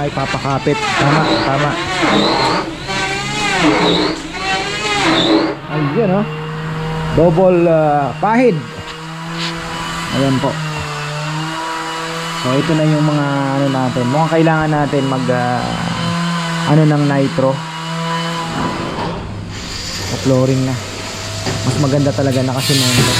Ay, papakapit. Tama, tama. Ayun, oh. Double pahid. Ayan po. So ito na yung mga ano natin. Mukhang kailangan natin mag ano ng nitro. Flooring na. Mas maganda talaga nakasemento.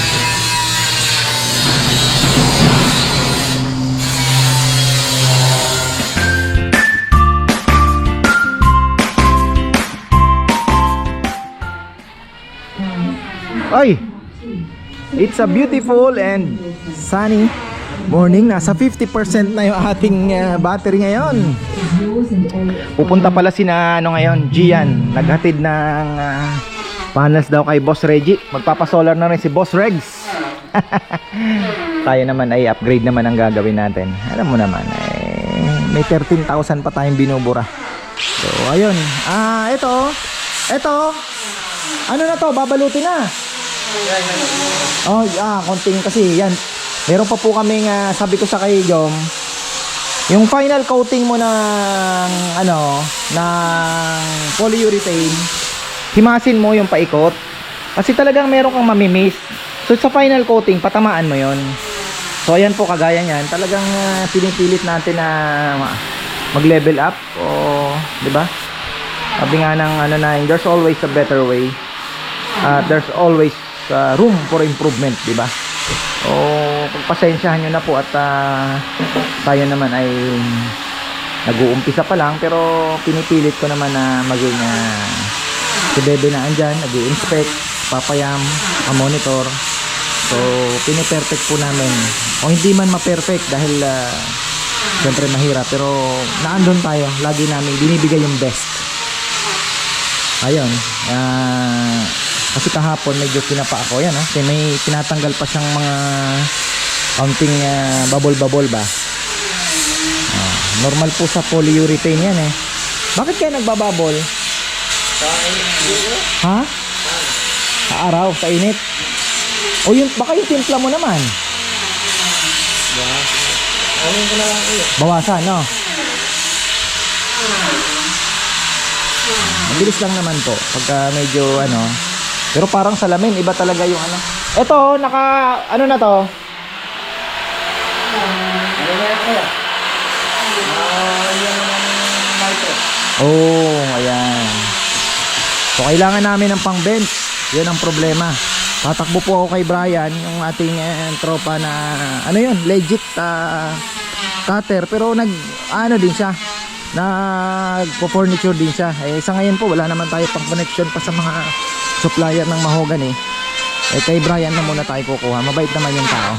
Ay! It's a beautiful and sunny morning. Nasa 50% na yung ating battery ngayon. Pupunta pala sina ano ngayon, Gian. Naghatid ng panels daw kay Boss Reggie. Magpapasolar na rin si Boss Regs. Tayo naman ay upgrade naman ang gagawin natin. Alam mo naman, may 13,000 pa tayong binubura. So ayun. Ito. Ano na to? Babalutin na. Oh, konting kasi yan. Meron pa po kaming sabi ko sa kay Jom, yung final coating mo ng ano, ng polyurethane, himasin mo yung paikot. Kasi talagang meron kang mamimiss. So sa final coating, patamaan mo yon. So ayan po, kagaya niyan, talagang pinipilit natin na mag-level up o, 'di ba? Sabi nga ng ano na, there's always a better way. There's always room for improvement, di ba? O pagpasensyahan nyo na po at tayo naman ay nag-uumpisa pa lang, pero pinipilit ko naman na maging si Bebe na andyan, nag-i-inspect, papayam, monitor. So piniperfect po namin, o hindi man ma-perfect dahil siyempre mahirap, pero naandun tayo, lagi namin binibigay yung best. Ayun, kasi kahapon medyo kinapa ako yan, kasi may tinatanggal pa siyang mga counting bubble ba. Normal po sa polyurethane yan eh. Bakit kaya nagbabubble? Ha? Sa araw, sa init. O yun, baka yung timpla mo naman. Bawasan, no? Mabilis lang naman po pagka medyo ano. Pero parang salamin, iba talaga yung ano. Ito, ano na to? Oh, ayan. So kailangan namin ng pang bench. Yun ang problema. Tatakbo po ako kay Brian, yung ating tropa na ano yun, legit cutter, pero ano din siya, nagpo-furniture din siya. Sa ngayon po wala naman tayo pang connection pa sa mga supplier ng mahogany. Kay Brian na muna tayo kukuha. Mabait naman yung tao.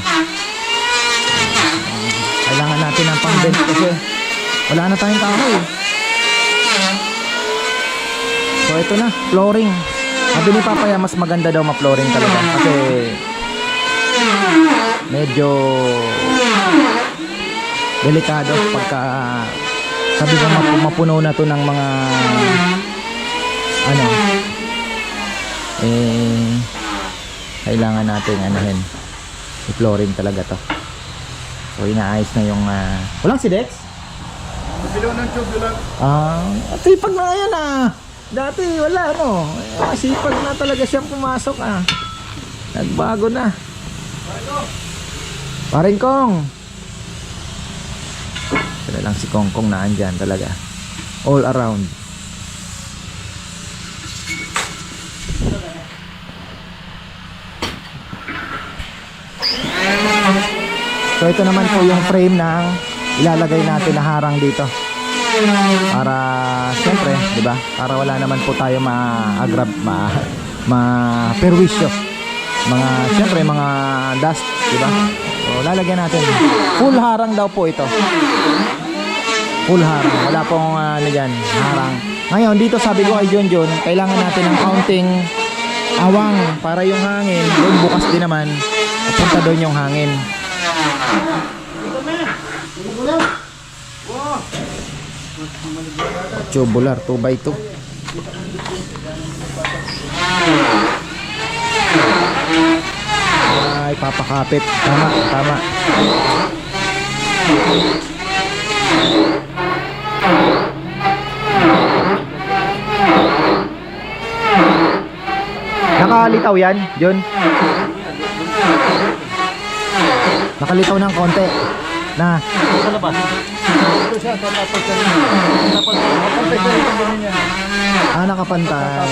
Kailangan natin ng pang bench kasi wala na tayong kahoy. So ito na, flooring. Sabi ni Papaya, mas maganda daw ma-flooring talaga kasi medyo delikado pagka sabi ko mapuno na to ng mga ano, kailangan natin anahin i-flooring talaga to. So inaayos na yung walang si Dex? Silaw ng tube lang. Sipag na yan dati wala masipag na talaga siyang pumasok nagbago na. Paring Kong, sila lang si Kong na andyan talaga all around. So ito naman po yung frame na ilalagay natin na harang dito. Para siyempre, 'di ba? Para wala naman po tayo perwisyo. Siyempre mga dust, 'di ba? So lalagyan natin. Full harang daw po ito. Full harang. Wala pong diyan, harang. Ngayon dito sabi ko kay John, kailangan natin ng counting awang para yung hangin, doon bukas din naman. Punta doon yung hangin. Tubular 2x2. Ay, papakapit. Tama. Nakalitaw yan, John? Nakalitaw ng konti. Na. Sa labas. Ito siya, tatapos siya. Kapantay siya ito ganyan niya. Nakapantay.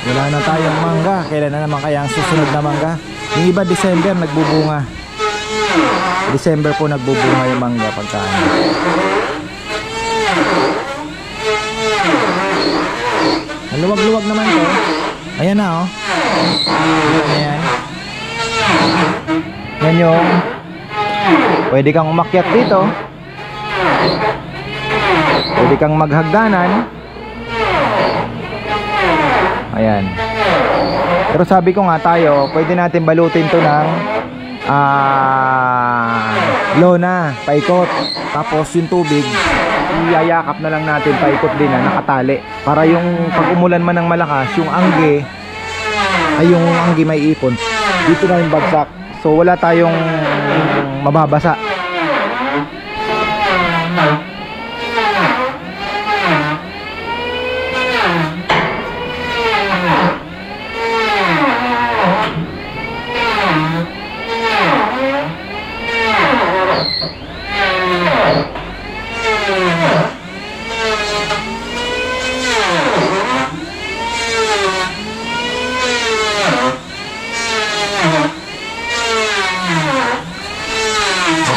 Wala na tayong mangga. Kailan na naman kaya ang susunod na mangga? Yung iba December nagbubunga. December po nagbubunga yung mangga pagkaan. Luwag-luwag naman to. Ayan na oh. Ayan. Yan yung pwede kang umakyat dito. Pwede kang maghagdanan. Ayan. Pero sabi ko nga tayo, pwede natin balutin to ng lona, paikot. Tapos yung tubig, iyayakap na lang natin, paikot din na nakatali. Para yung pag umulan man ng malakas, yung angge, ay yung angge may ipon. Dito na yung bagsak. So wala tayong mababasa.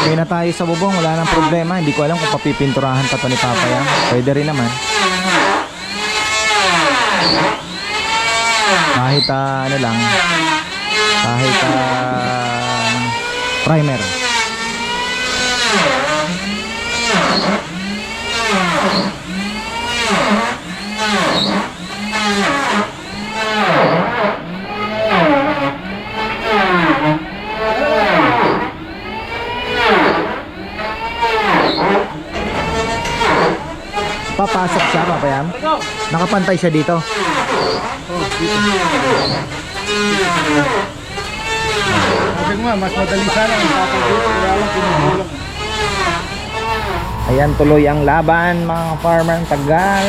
Okay na tayo sa bubong, wala nang problema. Hindi ko alam kung papipinturahan pa to ni Papa yan. Pwede rin naman. Kahit ano lang, kahit primer. Papasok siya, papayam. Nakapantay siya dito. Sabi nga, mas madali sana ang papagod. Kaya lang pinuhulang. Ayan, tuloy ang laban mga farmer ng Tagal.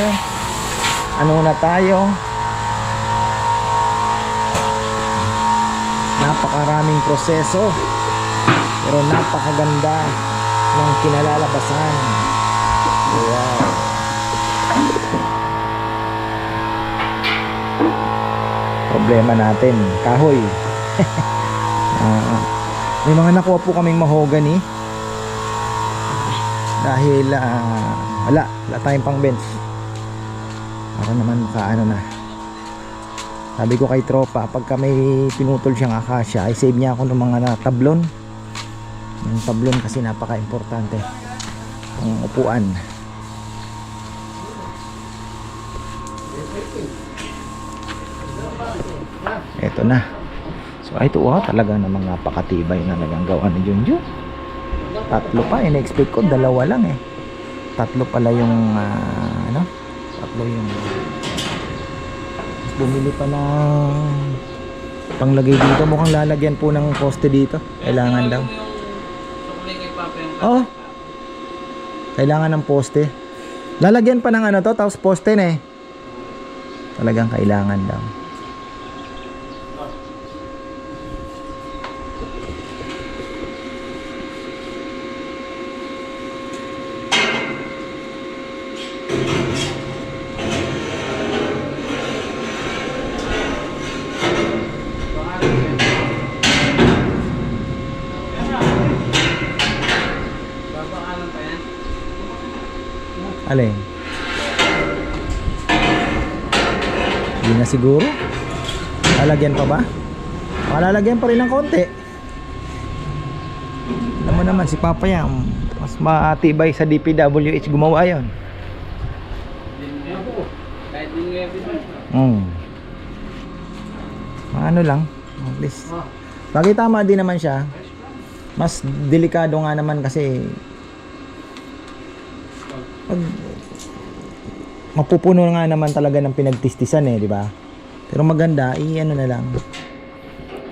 Ano na tayo? Napakaraming proseso, pero napakaganda ng kinalalabasan. Wow. Problema natin, kahoy. May mga nakuha po kaming mahogany dahil wala tayong pang bench para naman makaano na. Sabi ko kay tropa, pagka may pinutol siyang akasya ay save niya ako ng mga tablon. Yung tablon kasi napaka importante ang upuan. Eto na. So ito talaga namang napakatibay na nagagawa ni Junjun. Tatlo pa, in-expect ko dalawa lang eh. Tatlo pala yung tatlo yung bumili pa ng panglagay dito. Mukhang lalagyan po ng poste dito. Kailangan daw. Oh. Kailangan ng poste. Lalagyan pa ng to, tapos poste na eh. Talagang kailangan daw. Alin? Hindi na siguro. Lalagyan pa ba? Lalagyan pa rin ng konti. Alam mo naman si Papa yan, mas matibay sa DPWH gumawa yon. Ano lang, at least bagay tama din naman siya. Mas delikado nga naman kasi pag mapupuno nga naman talaga ng pinagtistisan eh, di ba? Pero maganda, ano na lang,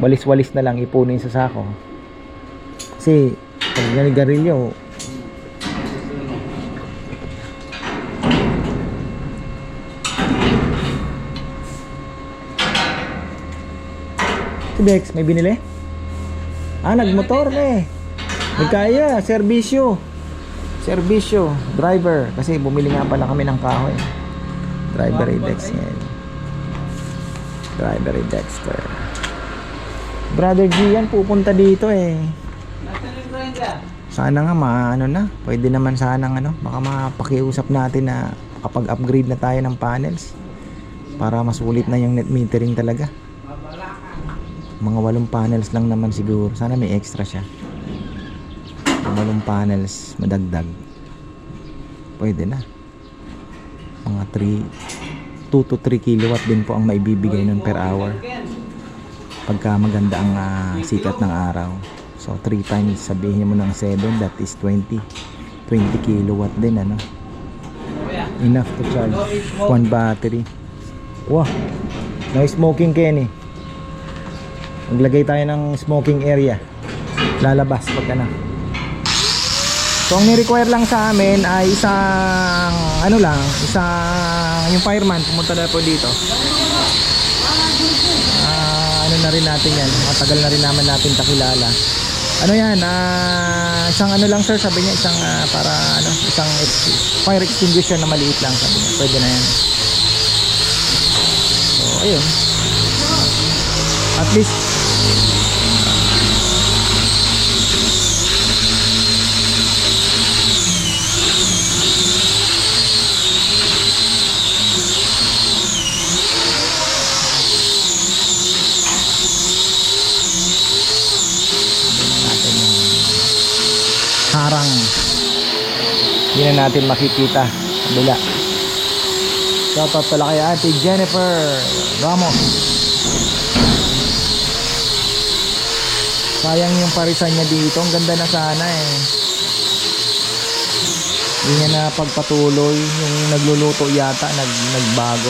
walis-walis na lang ipunin sa sako. Kasi Pag naligarilyo, Bex, may binili? Ah, nagmotor na eh. May kaya, serbisyo. Serbisyo, driver. Kasi bumili nga pala kami ng kahoy. Driver Dex yan. Driver Dexter. Brother G yan, pupunta dito eh. Sana nga ano na. Pwede naman sana baka mapakiusap natin na kapag upgrade na tayo ng panels. Para masulit na yung net metering talaga. Mga 8 panels lang naman siguro. Sana may extra siya. 8 panels madagdag. Pwede na. Mga 2 to 3 kilowatt din po ang maibibigay nun per hour. Pagka maganda ang sikat ng araw. So 3 times sabihin mo ng 7, that is 20 kilowatt din enough to charge 1 battery. Wow, no smoking Kenny. Maglagay tayo ng smoking area. Lalabas pagka na. So ang ni-require lang sa amin ay isang yung fireman pumunta na po dito. Na rin natin yan. Matagal na rin naman natin kakilala. Isang lang sir, sabi niya, isang fire extinguisher na maliit lang, sabi niya. Pwede na yan. So ayun. At least harang, hindi na natin makikita kabila. Shoutout pala kay Ate Jennifer Ramos. Sayang yung parisan niya dito, ang ganda na sana eh. Hindi niya na pagpatuloy. Yung nagluluto yata nagbago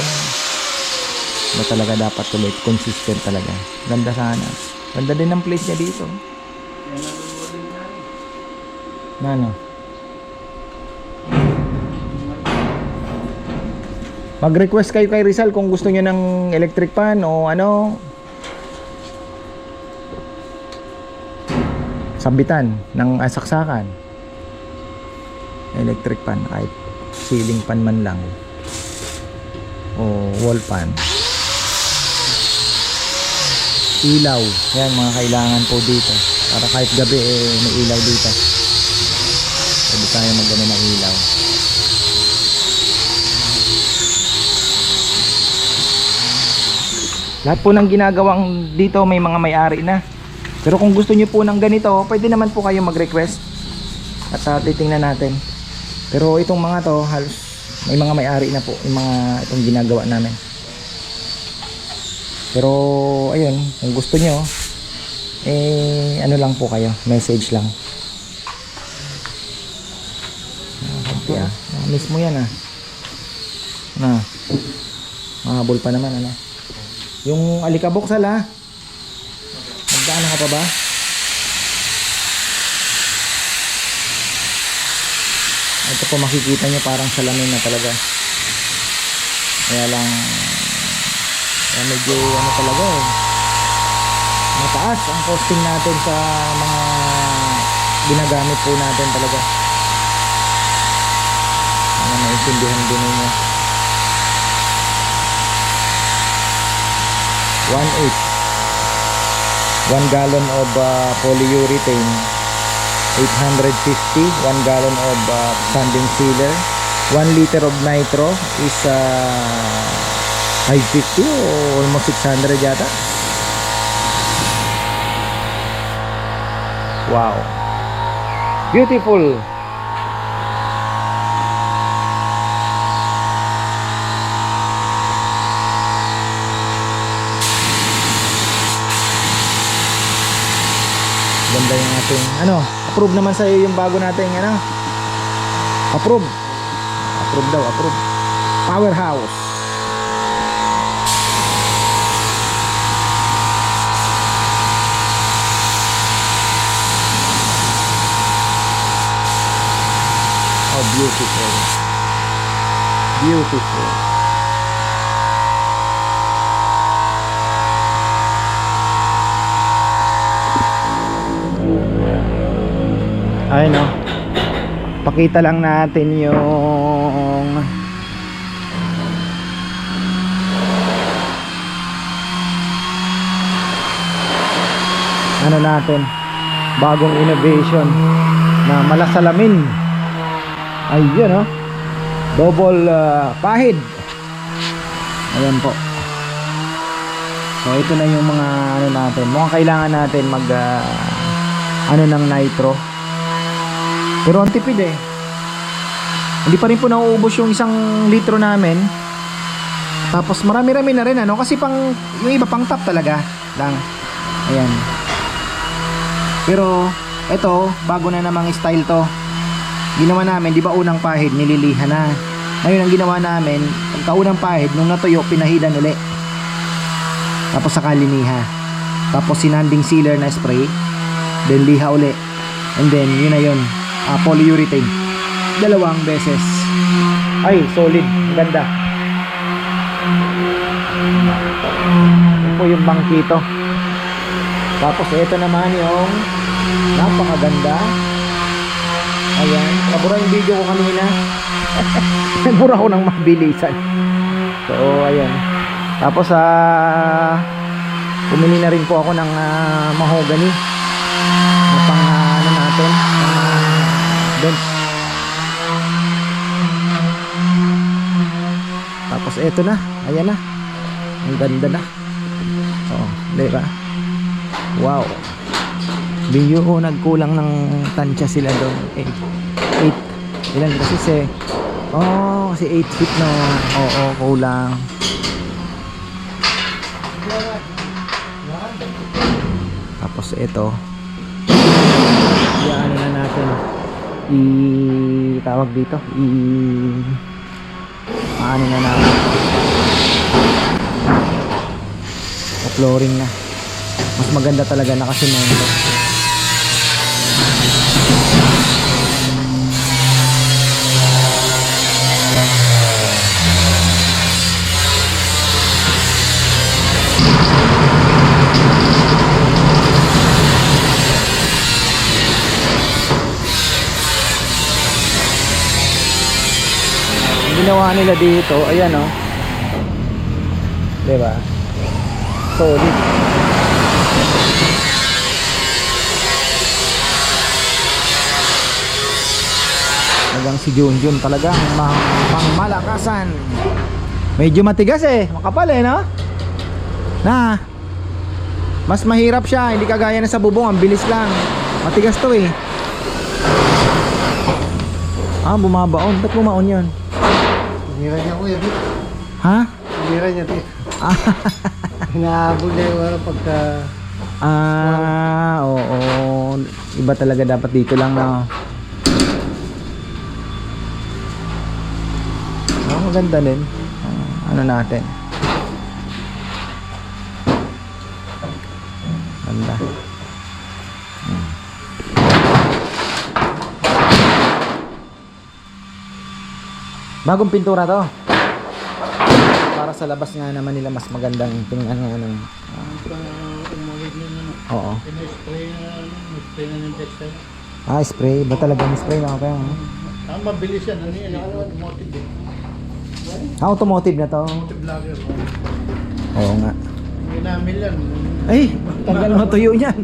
na talaga. Dapat tuloy consistent talaga. Ganda sana. Ganda din ang place niya dito. Mag-request kayo kay Rizal kung gusto niyo ng electric fan o sabitan ng saksakan. Electric fan, kahit ceiling fan man lang o wall fan. Ilaw, yan mga kailangan po dito para kahit gabi may ilaw dito. Pwede tayo mag-ano ng ilaw. Lahat po ng ginagawang dito may mga may-ari na. Pero kung gusto niyo po ng ganito, pwede naman po kayo mag-request at titingnan natin. Pero itong mga to, halos may mga may-ari na po yung mga itong ginagawa namin. Pero ayun, kung gusto niyo lang po kayo, message lang. Miss mo yan mahabol pa naman yung alikabok sala. Magdaan ka pa ba? Ito po makikita nyo parang salamin na talaga. Kaya lang medyo talaga mataas ang costing natin sa mga ginagamit po natin talaga. Naintindihan din ninyo. 1 gallon of polyurethane, 850. 1 gallon of sanding sealer, 1 liter of nitro is 550 o almost 600 yata. Wow, beautiful. Ganda yung ating approve naman sa iyo yung bago nating approve daw, approve powerhouse. Beautiful. Beautiful. Ay no. Pakita lang natin yung ano natin, bagong innovation na malasalamin. Ayun, oh. Double pahid. Ayan po. So ito na yung mga ano natin. Mukhang kailangan natin mag ano ng nitro. Pero ang tipid eh. Hindi pa rin po nauubos yung 1 litro namin. Tapos marami-rami na rin ano, kasi pang yung iba pang top talaga lang. Ayan. Pero ito, bago na namang style to. Ginawa namin, di ba unang pahid nililiha na. Ngayon ang ginawa namin, pagkaunang pahid nung natuyo, pinahidan uli. Tapos saka liniha. Tapos sinanding sealer na spray, then liha uli. And then yun na yun, polyurethane. 2 beses. Ay, solid, ganda. Ito po yung bangkito. Tapos ito naman yung napakaganda. Ayan, nabura yung video ko kanina. Nabura ko ng mabilisan. So ayan. Tapos bumili na rin po ako ng mahogany na pang ano natin, bench. Tapos eto na, ayan na. Ang ganda na. Oh, diba? Wow. Video ko nagkulang ng tansya sila doon. 8. Ilan kasi kasi 8 feet no. Oo, kulang. Tapos ito. Ano na natin. Tawag dito. Ano na natin. Flooring na. Mas maganda talaga nakasemento. Ginawa nila dito, ayan oh. Diba? Solid. Hanggang si Junjun talagang pangmalakasan. Medyo matigas eh, makapal eh no? Na. Mas mahirap siya, hindi kagaya na sa bubong, ang bilis lang. Matigas to eh. Bumabaon. Ba't bumaon yun? Hira niya kuya, Bit. Ha? Hira niya, Bit. Hinahabol niya yung pagka... Oo. Iba talaga dapat dito lang na. Maganda din. Ano natin? Ganda. Bagong pintura to. Para sa labas nga naman nila mas magandang tingnan nga ng oo. Spray na ng textile. Spray. Ba talagang spray na kaya? Mabilis yan. Ano yan? Automotive eh. Automotive na to. Automotive vlogger. Oo nga. Ginamil yan. Ay! Tagal mo tuyo niyan.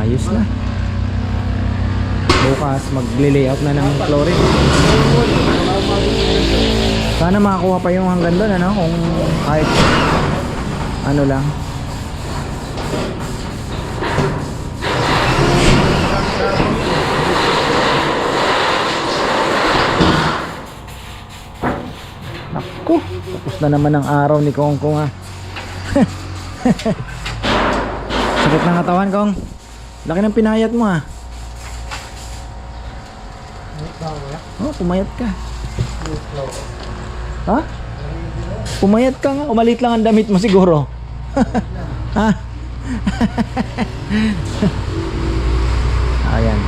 Ayos na. Bukas magle-layout na ng flooring. Sana makakuha pa yung hanggang doon ano, kung kahit ano lang. Naku, tapos na naman ang araw ni Kong Kong ha. Sakit ng katawan Kong. Laki ng pinayat mo ha. Pumayat ka. Ha? Pumayat ka nga. Umalit lang ang damit mo siguro. Ah. Ayan.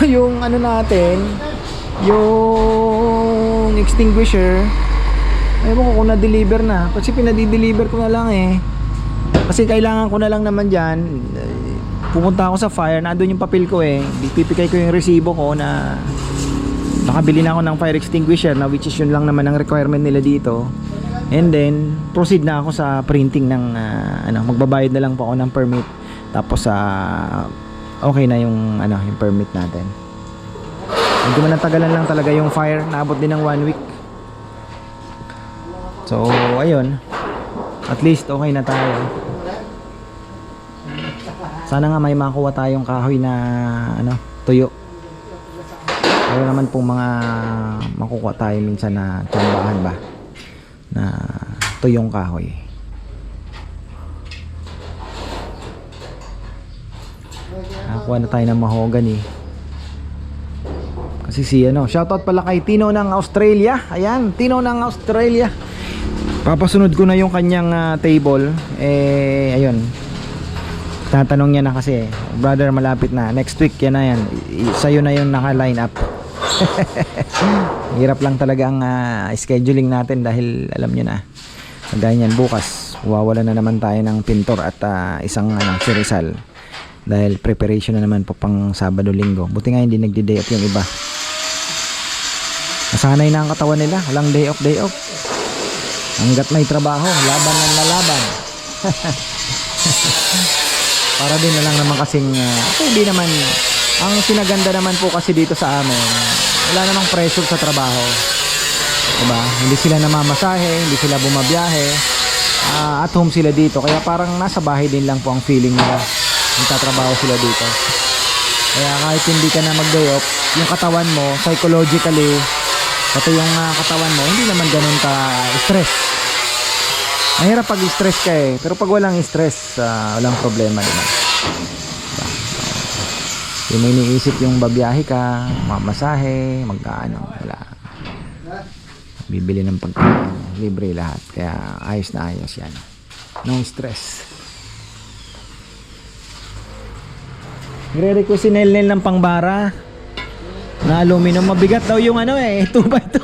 Yung ano natin, yung extinguisher, ewan ko kung na-deliver na. Kasi pinadi-deliver ko na lang eh. Kasi kailangan ko na lang naman dyan. Pumunta ako sa fire, nandun yung papel ko eh. Pipikay ko yung resibo ko na nakabili na ako ng fire extinguisher na which is yun lang naman ang requirement nila dito. And then proceed na ako sa printing ng magbabayad na lang po ako ng permit. Tapos okay na yung yung permit natin. Medyo manatagalan lang talaga yung fire, naabot din ng 1 week. So ayun, at least okay na tayo. Sana nga may makuha tayong kahoy na tuyo. Pero naman pong mga makukuha tayo minsan na tsambahan ba na tuyong kahoy. Nakakuha na tayo ng mahogany. Kasi shoutout pala kay Tino ng Australia. Ayan, Tino ng Australia. Papasunod ko na yung kanyang table. Ayun. Tatanong niya na kasi, brother, malapit na. Next week yan na yan. Sa'yo na yung naka-line up. Hirap lang talaga ang scheduling natin dahil alam nyo na. Gaya niyan, bukas wawala na naman tayo ng pintor at isang si Rizal. Dahil preparation na naman po pang Sabado-Linggo. Buti nga hindi nagdi-day off yung iba. Nasanay na ang katawan nila. Walang day off, day off. Hanggat may trabaho, laban ng lalaban. Para din na lang naman kasing hindi naman, ang sinaganda naman po kasi dito sa amin, wala namang pressure sa trabaho, diba? Hindi sila namamasahe, hindi sila bumabiyahe, at home sila dito, kaya parang nasa bahay din lang po ang feeling nila, nagtatrabaho sila dito. Kaya kahit hindi ka na mag-day off, yung katawan mo psychologically, pati yung katawan mo hindi naman ganun ka stress. Mahirap pag stress ka eh, pero pag walang stress, walang problema naman. Yung may iniisip yung babiyahe ka, mamasahe, wala. Bibili ng pagkain, libre lahat. Kaya ayos na ayos yan. No stress. Nire-request si Nel ng pangbara na aluminum. Mabigat daw yung 2x2.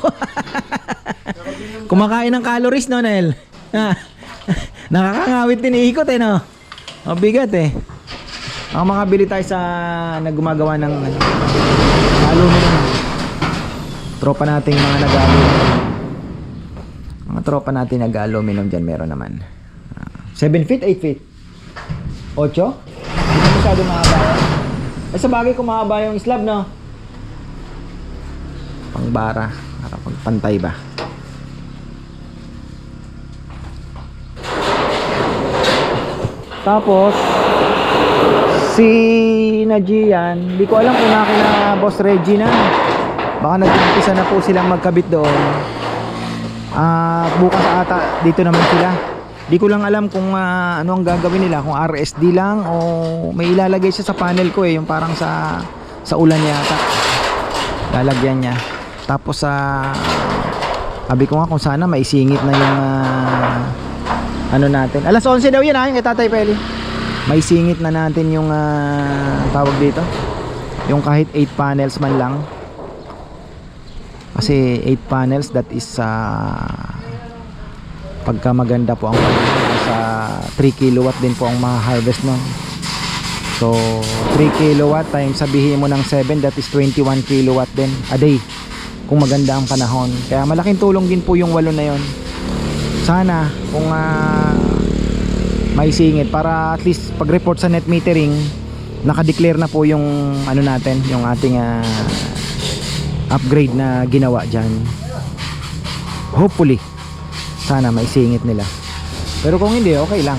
Kumakain ng calories, no, Nel? Nakakangawit din iikot no. Mabigat Ang makabili tayo sa naggumagawa ng aluminum. Tropa nating mga nag-aluminum. Mga tropa natin nag-aluminum dyan meron naman. 7 feet, 8 feet 8? Hindi masyado mahaba. Sa bagay kung mahaba yung slab, no? Pangbara, para pagpantay ba. Tapos si Najian, hindi ko alam kung nakina Boss Reggie na. Baka nag-umpisa na po silang magkabit doon. Bukas ata dito naman sila. Di ko lang alam kung ano ang gagawin nila, kung RSD lang o may ilalagay siya sa panel ko yung parang sa ulan yata. Lalagyan niya. Tapos sabi ko nga kung sana maisingit na yung natin. Alas 11 daw yan yung kay Tatay Peli. May singit na natin yung tawag dito. Yung kahit 8 panels man lang. Kasi 8 panels, that is pagka maganda po ang sa 3 kilowatt din po ang ma-harvest nun. So 3 kilowatt times sabihin mo ng 7, that is 21 kilowatt din a day kung maganda ang panahon. Kaya malaking tulong din po yung 8 na yon. Sana kung may singit para at least pag report sa net metering naka-declare na po yung natin, yung ating upgrade na ginawa dyan. Hopefully sana may singit nila. Pero kung hindi, okay lang.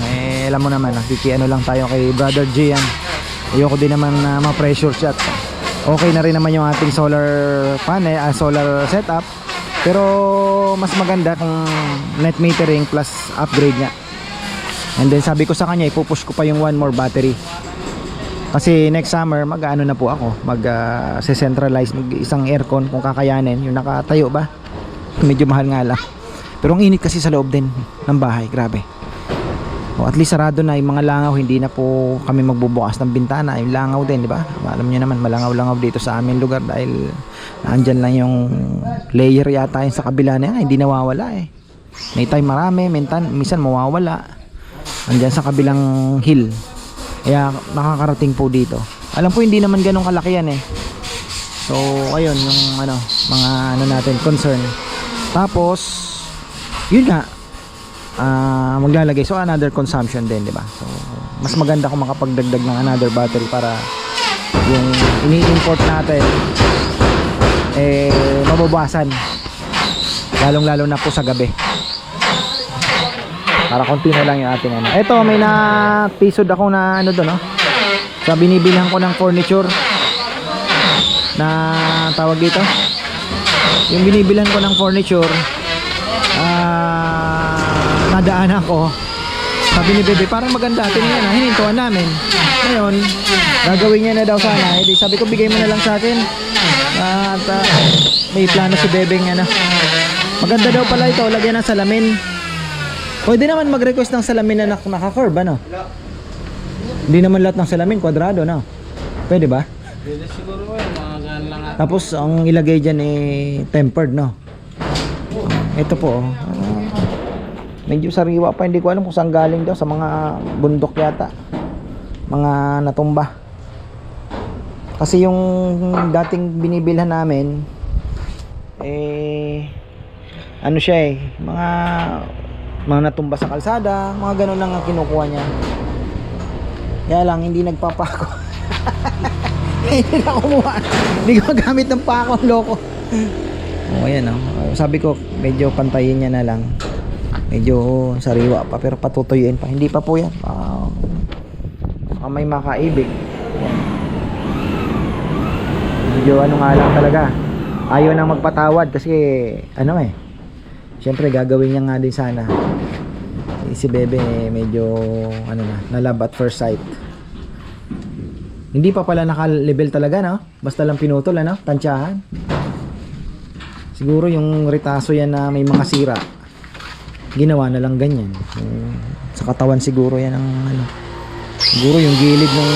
Alam mo naman, nakikiano lang tayo kay Brother J yan. Ayoko din naman na ma-pressure shot. Okay na rin naman yung ating solar panel, solar setup. Pero mas maganda kung net metering plus upgrade nga. And then sabi ko sa kanya, ipupush ko pa yung 1 more battery. Kasi next summer, mag-ano na po ako, mag-centralize, mag-isang aircon kung kakayanin. Yung nakatayo ba? Medyo mahal nga lang. Pero ang init kasi sa loob din ng bahay, grabe. So at least sarado na yung mga langaw, hindi na po kami magbubukas ng bintana. Yung langaw din, di ba? Alam niyo naman, malangaw-langaw dito sa aming lugar dahil nandyan lang yung layer yata yung sa kabila na yan, hindi nawawala eh. May time marami, minsan mawawala. Andyan sa kabilang hill. Kaya nakakarating po dito. Alam po hindi naman ganun kalaki yan eh. So ayun yung mga natin concern. Tapos yun nga, maglalagay, so another consumption din, di ba? So mas maganda kung makapagdagdag ng another battery para yung ini-import natin mababawasan, lalong lalo na po sa gabi, para konti na lang yung ating ito may napisod ako na doon, no? Sa binibilhan ko ng furniture na tawag dito, yung binibilhan ko ng furniture, nadaanan ko, sabi ni Bebe parang maganda, tingnan na, hinintuan namin ngayon, gagawin niya na daw sana. Edi sabi ko bigay mo na lang sa akin, at may plano si Bebe nga na maganda daw pala ito, lagyan ng salamin. Pwede naman mag-request ng salamin na naka-curve, ano? Hindi naman lahat ng salamin kwadrado, no? Pwede ba? Pwede siguro ko yung mga gaan lang at Tapos ang ilagay dyan tempered, no? Ito po, medyo sariwa pa, hindi ko alam kung saan galing daw, sa mga bundok yata, mga natumba. Kasi yung dating binibilhan namin ano siya mga natumba sa kalsada, mga ganun lang ang kinukuha niya. Kaya lang hindi nagpapako. Hindi na kumuha, hindi ko gamit ng pako, loko. Ayan, sabi ko medyo pantayin niya na lang, medyo sariwa pa pero patutuyuin pa, hindi pa po yan, may makaibig. Medyo nga lang talaga, ayaw nang magpatawad kasi syempre gagawin niya nga din sana. Si Bebe medyo na love at first sight. Hindi pa pala naka-level talaga, no? Basta lang pinutol, tansyahan. Siguro yung retaso yan na may mga sira, ginawa na lang ganyan. Sa katawan siguro yan ang siguro yung gilid ng,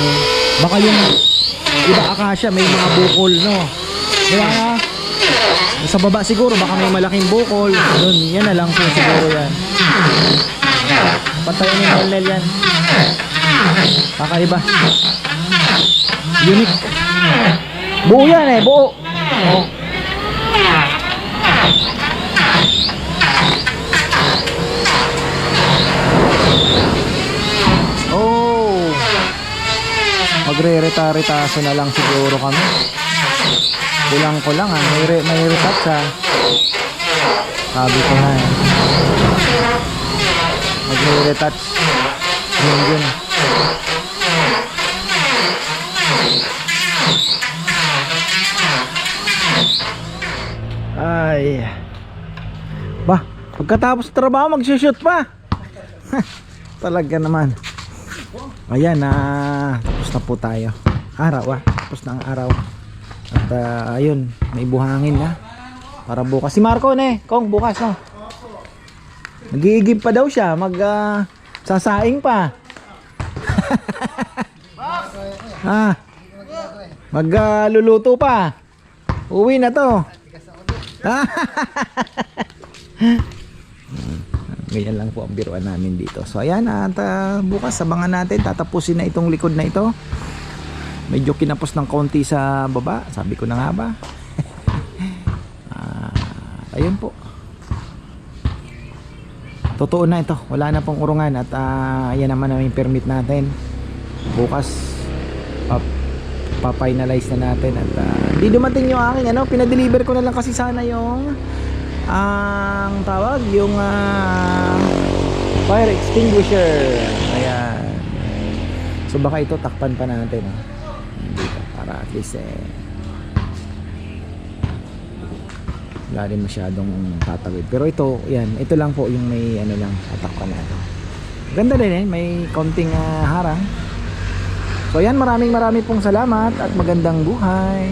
baka yung iba akasya may mga bukol, no? Diba? Sa baba siguro baka may malaking bukol doon, yan na lang po siguro yan. Patayin yung Nel yan, kakaiba, unique. Buo yan buo. Magre-reta-retaso na lang siguro kami. Kulang ko lang may retouch sabi ko na magre-retouch yun. Ay ba, pagkatapos trabaho magshoot pa. Talaga naman. Ayan, tapos na po tayo. Tapos na ang araw. At ayun, may buhangin na para bukas. Si Marco Kong bukas, no? Mag-iigib pa daw siya, sasaing pa. Magluluto pa. Uwi na to. Ganyan lang po ang biruan namin dito. So ayan, at bukas abangan natin, tatapusin na itong likod na ito. Medyo kinapos ng konti sa baba, sabi ko na nga ba. Ayun po, totoo na ito, wala na pong urungan. At ayan naman ang permit natin. Bukas pa-finalize na natin. At hindi dumating yung aking pinadeliver ko na lang kasi sana yung ang tawag yung fire extinguisher. Ayan. So baka ito takpan pa natin dito, para at least wala rin masyadong tatawid. Pero ito lang po yung may lang tatakpan natin. Ganda din may konting harang. So ayan, maraming pong salamat at magandang buhay.